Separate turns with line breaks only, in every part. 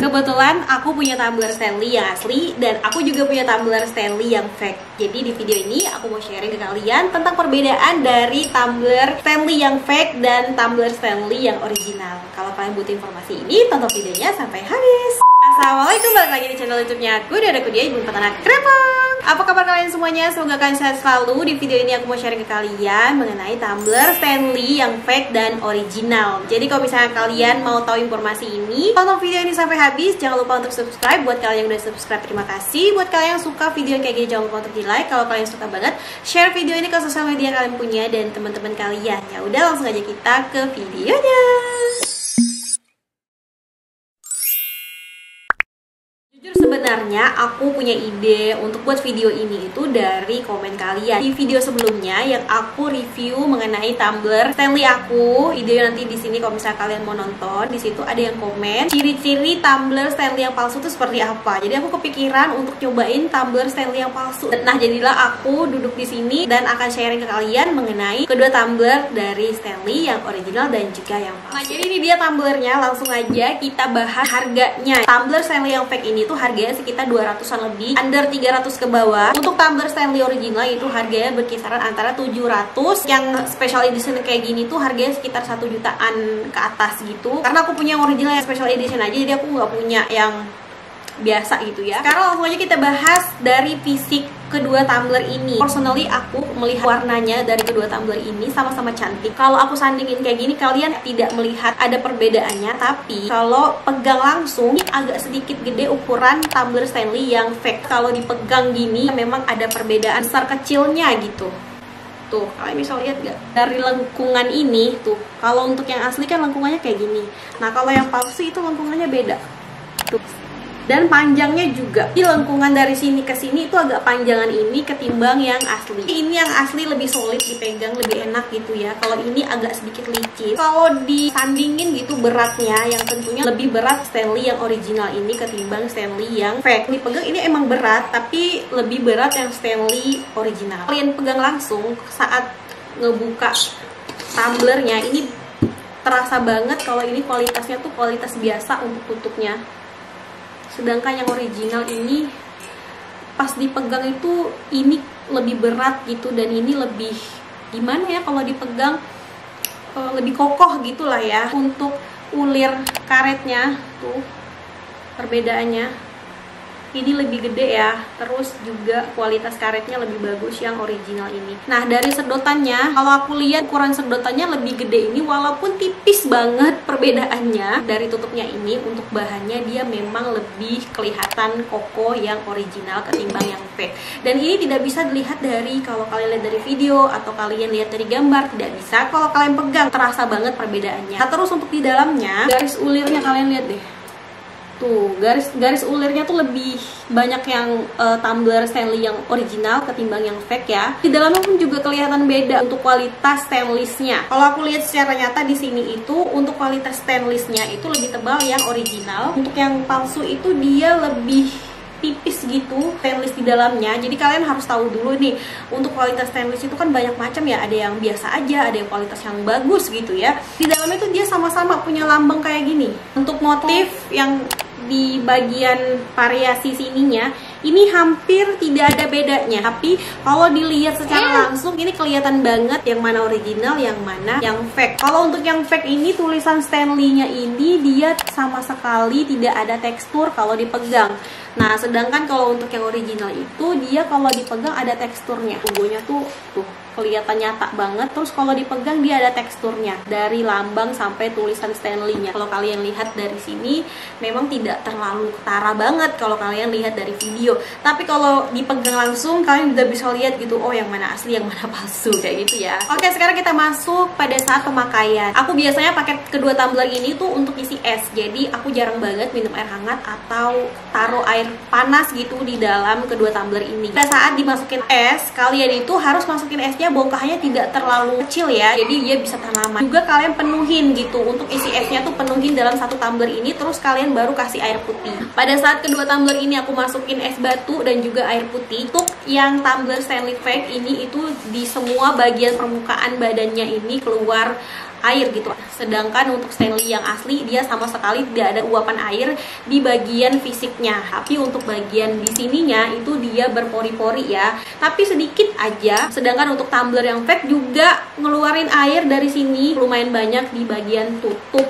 Kebetulan aku punya tumbler Stanley yang asli dan aku juga punya tumbler Stanley yang fake. Jadi di video ini aku mau sharing ke kalian tentang perbedaan dari tumbler Stanley yang fake dan tumbler Stanley yang original. Kalau kalian butuh informasi ini, tonton videonya sampai habis. Assalamualaikum, balik lagi di channel YouTube-nya aku, dan aku dia Ibu Peternak Krempong. Apa kabar kalian semuanya? Semoga kalian sehat selalu. Di video ini aku mau sharing ke kalian mengenai tumbler Stanley yang fake dan original. Jadi kalau misalnya kalian mau tahu informasi ini, tonton video ini sampai habis. Jangan lupa untuk subscribe. Buat kalian yang udah subscribe, terima kasih. Buat kalian yang suka video kayak gini, jangan lupa untuk di like. Kalau kalian suka banget, share video ini ke sosial media kalian punya dan teman-teman kalian. Ya udah, langsung aja kita ke videonya. Sebenarnya aku punya ide untuk buat video ini itu dari komen kalian. Di video sebelumnya yang aku review mengenai tumbler Stanley aku, ide nanti di sini kalau misalnya kalian mau nonton, di situ ada yang komen ciri-ciri tumbler Stanley yang palsu itu seperti apa. Jadi aku kepikiran untuk cobain tumbler Stanley yang palsu. Nah, jadilah aku duduk di sini dan akan sharing ke kalian mengenai kedua tumbler dari Stanley yang original dan juga yang palsu. Nah, jadi ini dia tumblernya, langsung aja kita bahas harganya. Tumbler Stanley yang fake ini tuh harganya sekitar 200-an lebih, under 300 ke bawah. Untuk tumbler Stanley original itu harganya berkisaran antara 700. Yang special edition kayak gini tuh harganya sekitar 1 jutaan ke atas gitu. Karena aku punya yang original yang special edition aja, jadi aku nggak punya yang biasa gitu ya. Sekarang langsung aja kita bahas dari fisik kedua tumbler ini. Personally aku melihat warnanya dari kedua tumbler ini sama-sama cantik. Kalau aku sandingin kayak gini, kalian tidak melihat ada perbedaannya. Tapi kalau pegang langsung, ini agak sedikit gede ukuran tumbler Stanley yang fake. Kalau dipegang gini, memang ada perbedaan besar kecilnya gitu. Tuh, kalian bisa lihat gak? Dari lengkungan ini, tuh. Kalau untuk yang asli kan lengkungannya kayak gini. Nah, kalau yang palsu itu lengkungannya beda. Tuh. Dan panjangnya juga. Di lengkungan dari sini ke sini itu agak panjangan ini ketimbang yang asli. Ini yang asli lebih solid dipegang, lebih enak gitu ya. Kalau ini agak sedikit licin. Kalau disandingin gitu beratnya, yang tentunya lebih berat Stanley yang original ini ketimbang Stanley yang fake. Dipegang ini emang berat, tapi lebih berat yang Stanley original. Kalian pegang langsung saat ngebuka tumblernya, ini terasa banget kalau ini kualitasnya tuh kualitas biasa untuk tutupnya. Sedangkan yang original ini pas dipegang itu ini lebih berat gitu, dan ini lebih gimana ya, kalau dipegang lebih kokoh gitulah ya. Untuk ulir karetnya tuh perbedaannya, ini lebih gede ya. Terus juga kualitas karetnya lebih bagus yang original ini. Nah, dari sedotannya, kalau aku lihat ukuran sedotannya lebih gede ini, walaupun tipis banget perbedaannya. Dari tutupnya ini, untuk bahannya dia memang lebih kelihatan kokoh yang original ketimbang yang fake. Dan ini tidak bisa dilihat dari, kalau kalian lihat dari video atau kalian lihat dari gambar, tidak bisa. Kalau kalian pegang, terasa banget perbedaannya. Nah, terus untuk di dalamnya, garis ulirnya kalian lihat deh. Tuh, garis ulirnya tuh lebih banyak yang tumbler Stanley yang original ketimbang yang fake ya. Di dalamnya pun juga kelihatan beda untuk kualitas stainlessnya. Kalau aku lihat secara nyata di sini itu, untuk kualitas stainlessnya itu lebih tebal yang original. Untuk yang palsu itu dia lebih tipis gitu stainless di dalamnya. Jadi kalian harus tahu dulu nih, untuk kualitas stainless itu kan banyak macam ya. Ada yang biasa aja, ada yang kualitas yang bagus gitu ya. Di dalamnya tuh dia sama-sama punya lambang kayak gini. Untuk motif yang di bagian variasi sininya ini hampir tidak ada bedanya. Tapi kalau dilihat secara langsung, ini kelihatan banget yang mana original, yang mana yang fake. Kalau untuk yang fake ini, tulisan Stanley-nya ini dia sama sekali tidak ada tekstur kalau dipegang. Nah, sedangkan kalau untuk yang original itu dia kalau dipegang ada teksturnya. Logonya tuh kelihatan nyata banget. Terus kalau dipegang dia ada teksturnya dari lambang sampai tulisan Stanley-nya. Kalau kalian lihat dari sini memang tidak terlalu ketara banget kalau kalian lihat dari video. Tapi kalau dipegang langsung kalian udah bisa lihat gitu, oh yang mana asli, yang mana palsu, kayak gitu ya. Oke, sekarang kita masuk pada saat pemakaian. Aku biasanya pakai kedua tumbler ini tuh untuk isi es. Jadi aku jarang banget minum air hangat atau taruh air panas gitu di dalam kedua tumbler ini. Pada saat dimasukin es, kalian itu harus masukin esnya bongkahnya tidak terlalu kecil ya, jadi dia bisa tanaman. Juga kalian penuhin gitu, untuk isi esnya tuh penuhin dalam satu tumbler ini, terus kalian baru kasih air putih. Pada saat kedua tumbler ini aku masukin es batu dan juga air putih. Untuk yang tumbler Stanley fake ini itu di semua bagian permukaan badannya ini keluar air gitu. Sedangkan untuk Stanley yang asli dia sama sekali tidak ada uapan air di bagian fisiknya. Tapi untuk bagian di sininya itu dia berpori-pori ya, tapi sedikit aja. Sedangkan untuk tumbler yang fake juga ngeluarin air dari sini lumayan banyak di bagian tutup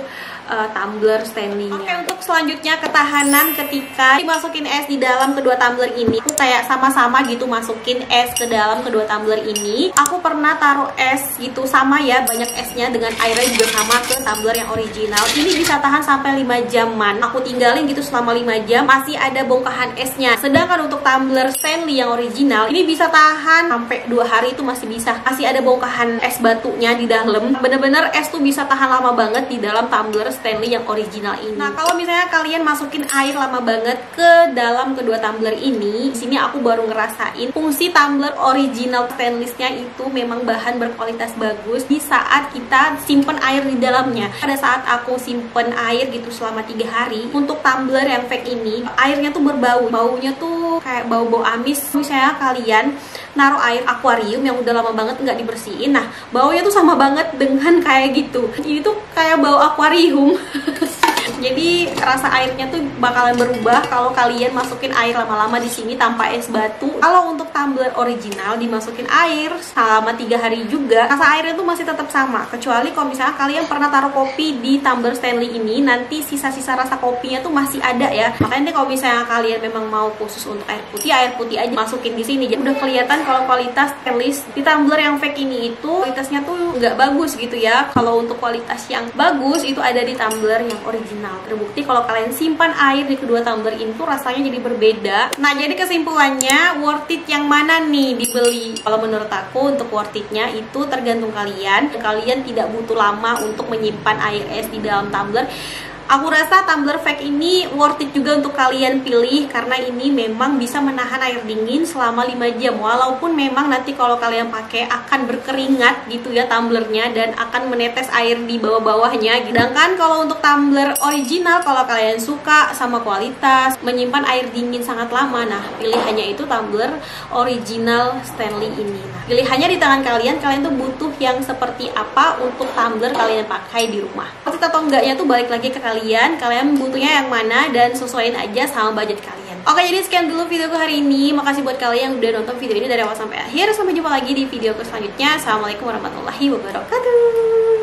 tumbler Stanley. Oke, untuk selanjutnya ketahanan ketika dimasukin es di dalam kedua tumbler ini. Aku kayak sama-sama gitu masukin es ke dalam kedua tumbler ini. Aku pernah taruh es gitu sama ya, banyak esnya dengan airnya juga sama ke tumbler yang original. Ini bisa tahan sampai 5 jaman. Aku tinggalin gitu selama 5 jam masih ada bongkahan esnya. Sedangkan untuk tumbler Stanley yang original ini bisa tahan sampai 2 hari itu masih bisa. Masih ada bongkahan es batunya di dalam. Bener-bener es tuh bisa tahan lama banget di dalam tumbler Stanley yang original ini. Nah, kalau misalnya kalian masukin air lama banget ke dalam kedua tumbler ini, di sini aku baru ngerasain fungsi tumbler original stainless-nya itu memang bahan berkualitas bagus di saat kita simpen air di dalamnya. Pada saat aku simpen air gitu selama 3 hari, untuk tumbler yang fake ini, airnya tuh berbau. Baunya tuh kayak bau-bau amis. Misalnya kalian naruh air akuarium yang udah lama banget nggak dibersihin, nah baunya tuh sama banget dengan kayak gitu. Ini tuh kayak bau akuarium. Jadi rasa airnya tuh bakalan berubah kalau kalian masukin air lama-lama di sini tanpa es batu. Kalau untuk tumbler original dimasukin air selama 3 hari juga, rasa airnya tuh masih tetap sama. Kecuali kalau misalnya kalian pernah taruh kopi di tumbler Stanley ini, nanti sisa-sisa rasa kopinya tuh masih ada ya. Makanya kalau misalnya kalian memang mau khusus untuk air putih aja masukin di sini. Jadi udah kelihatan kalau kualitas stainless di tumbler yang fake ini itu kualitasnya tuh nggak bagus gitu ya. Kalau untuk kualitas yang bagus itu ada di tumbler yang original. Terbukti kalau kalian simpan air di kedua tumbler ini tuh rasanya jadi berbeda. Nah, jadi kesimpulannya worth it yang mana nih dibeli? Kalau menurut aku untuk worth it-nya itu tergantung kalian. Kalian tidak butuh lama untuk menyimpan air es di dalam tumbler. Aku rasa tumbler fake ini worth it juga untuk kalian pilih karena ini memang bisa menahan air dingin selama 5 jam. Walaupun memang nanti kalau kalian pakai akan berkeringat gitu ya tumblernya dan akan menetes air di bawah-bawahnya. Sedangkan kalau untuk tumbler original, kalau kalian suka sama kualitas menyimpan air dingin sangat lama, nah pilihannya itu tumbler original Stanley ini. Nah, pilihannya di tangan kalian. Kalian tuh butuh yang seperti apa untuk tumbler kalian pakai di rumah. Worth it atau enggaknya tuh balik lagi ke kalian butuhnya yang mana dan sesuaiin aja sama budget kalian. Oke, jadi sekian dulu videoku hari ini. Makasih buat kalian yang udah nonton video ini dari awal sampai akhir. Sampai jumpa lagi di videoku selanjutnya. Assalamualaikum warahmatullahi wabarakatuh.